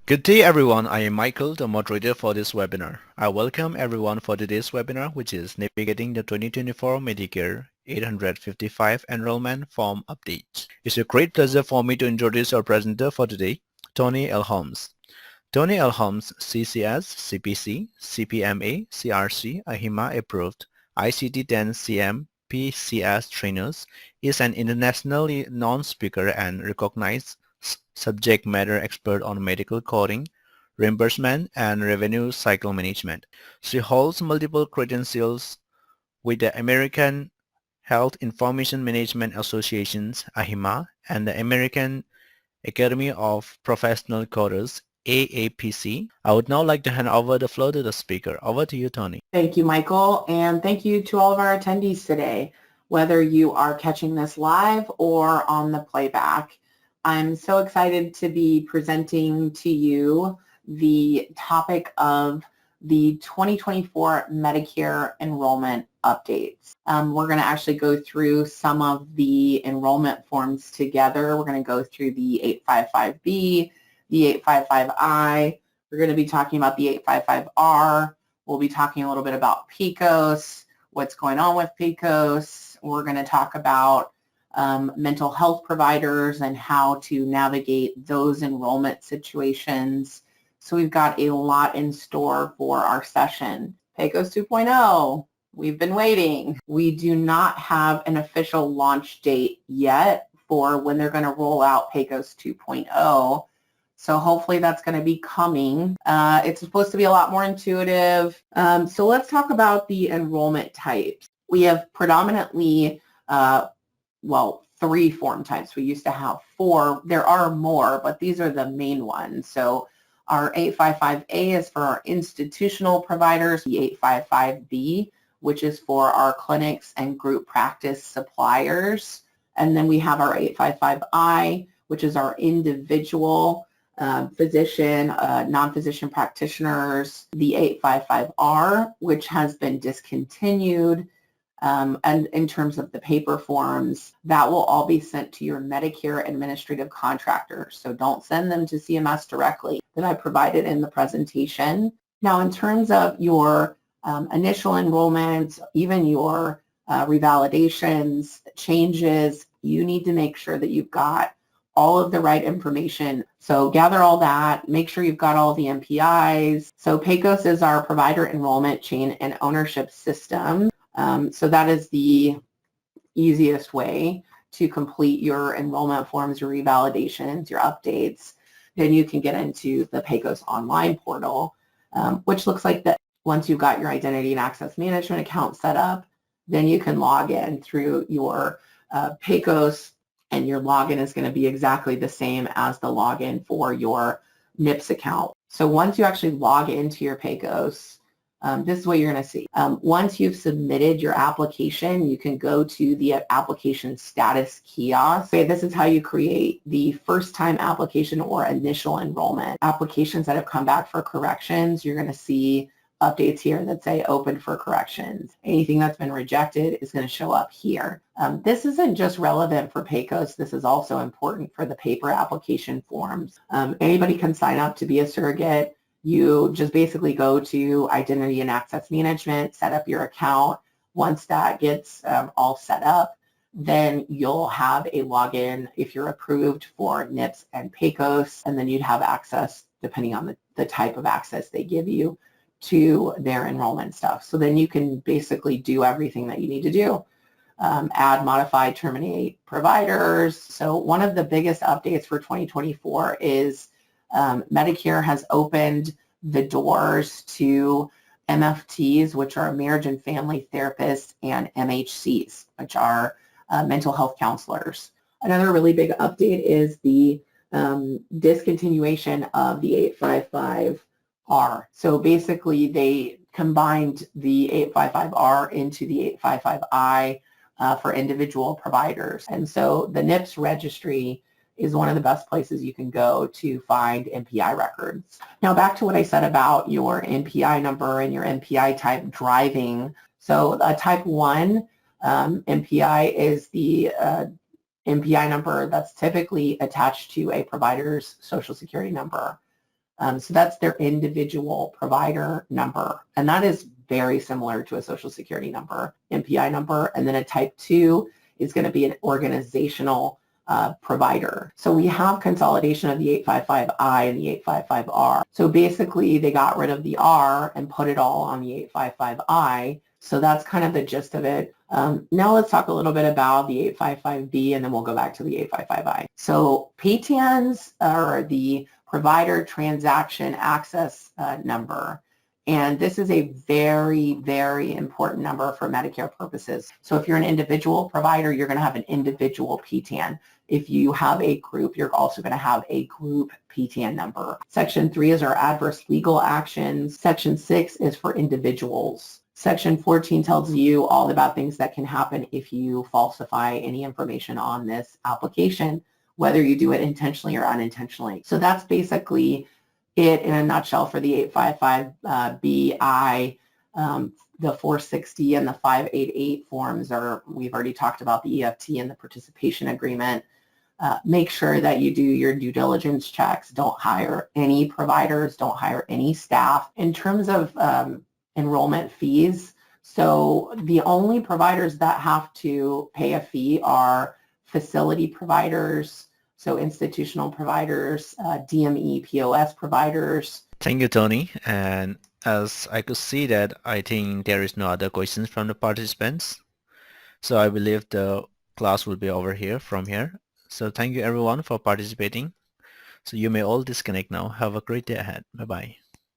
Good day everyone, I am Michael, the moderator for this webinar. I welcome everyone for today's webinar, which is Navigating the 2024 Medicare 855 Enrollment Form Update. It's a great pleasure for me to introduce our presenter for today, Tony L. Holmes. Tony L. Holmes, CCS, CPC, CPMA, CRC, AHIMA approved, ICD-10 CM, PCS trainers, is an internationally known speaker and recognized subject matter expert on medical coding, reimbursement, and revenue cycle management. She holds multiple credentials with the American Health Information Management Associations, AHIMA, and the American Academy of Professional Coders, AAPC. I would now like to hand over the floor to the speaker. Over to you, Tony. Thank you, Michael, and thank you to all of our attendees today, whether you are catching this live or on the playback. I'm so excited to be presenting to you the topic of the 2024 Medicare enrollment updates. We're going to actually go through some of the enrollment forms together. We're going to go through the 855B, the 855I. We're going to be talking about the 855R. We'll be talking a little bit about PCOS, what's going on with PCOS. We're going to talk about mental health providers and how to navigate those enrollment situations. So we've got a lot in store for our session. PCOS 2.0, we've been waiting. We do not have an official launch date yet for when they're going to roll out PCOS 2.0. So hopefully that's going to be coming. It's supposed to be a lot more intuitive. So let's talk about the enrollment types. We have predominantly, three form types. We used to have four. There are more, but these are the main ones. So our 855A is for our institutional providers, the 855B, which is for our clinics and group practice suppliers. And then we have our 855I, which is our individual physician, non-physician practitioners, the 855R, which has been discontinued, and in terms of the paper forms, that will all be sent to your Medicare administrative contractor. So don't send them to CMS directly that I provided in the presentation. Now, in terms of your initial enrollments, even your revalidations, changes, you need to make sure that you've got all of the right information. So gather all that, make sure you've got all the MPIs. So PCOS is our provider enrollment chain and ownership system. So that is the easiest way to complete your enrollment forms, your revalidations, your updates. Then you can get into the PCOS online portal, which looks like that. Once you've got your identity and access management account set up, then you can log in through your PCOS, and your login is going to be exactly the same as the login for your NIPS account. So once you actually log into your PCOS, this is what you're going to see. Once you've submitted your application, you can go to the application status kiosk. Okay, this is how you create the first-time application or initial enrollment. Applications that have come back for corrections, you're going to see updates here that say open for corrections. Anything that's been rejected is going to show up here. This isn't just relevant for PCOS. This is also important for the paper application forms. Anybody can sign up to be a surrogate. You just basically go to Identity and Access Management, set up your account. Once that gets all set up, then you'll have a login if you're approved for NIPS and PCOS, and then you'd have access, depending on the type of access they give you, to their enrollment stuff. So then you can basically do everything that you need to do. Add, modify, terminate providers. So one of the biggest updates for 2024 is Medicare has opened the doors to MFTs, which are marriage and family therapists, and MHCs, which are mental health counselors. Another really big update is the discontinuation of the 855R. So basically they combined the 855R into the 855I for individual providers. And so the NIPS registry is one of the best places you can go to find MPI records. Now back to what I said about your MPI number and your MPI type driving. So type 1 MPI is the MPI number that's typically attached to a provider's social security number. So that's their individual provider number. And that is very similar to a Social Security number, MPI number. And then a type 2 is going to be an organizational provider. So we have consolidation of the 855I and the 855R. So basically they got rid of the R and put it all on the 855I. So that's kind of the gist of it. Now let's talk a little bit about the 855B and then we'll go back to the 855I. So PTANs are the provider transaction access number. And this is a very, very important number for Medicare purposes. So if you're an individual provider, you're going to have an individual PTAN. If you have a group, you're also going to have a group PTAN number. Section 3 is our adverse legal actions. Section 6 is for individuals. Section 14 tells you all about things that can happen if you falsify any information on this application, whether you do it intentionally or unintentionally. So that's basically it in a nutshell for the 855BI. The 460 and the 588 forms we've already talked about the EFT and the participation agreement. Make sure that you do your due diligence checks. Don't hire any providers. Don't hire any staff. In terms of enrollment fees, so the only providers that have to pay a fee are facility providers, so institutional providers, DME, POS providers. Thank you, Tony. And as I could see that, I think there is no other questions from the participants. So I believe the class will be over here from here. So thank you everyone for participating. So you may all disconnect now. Have a great day ahead. Bye-bye.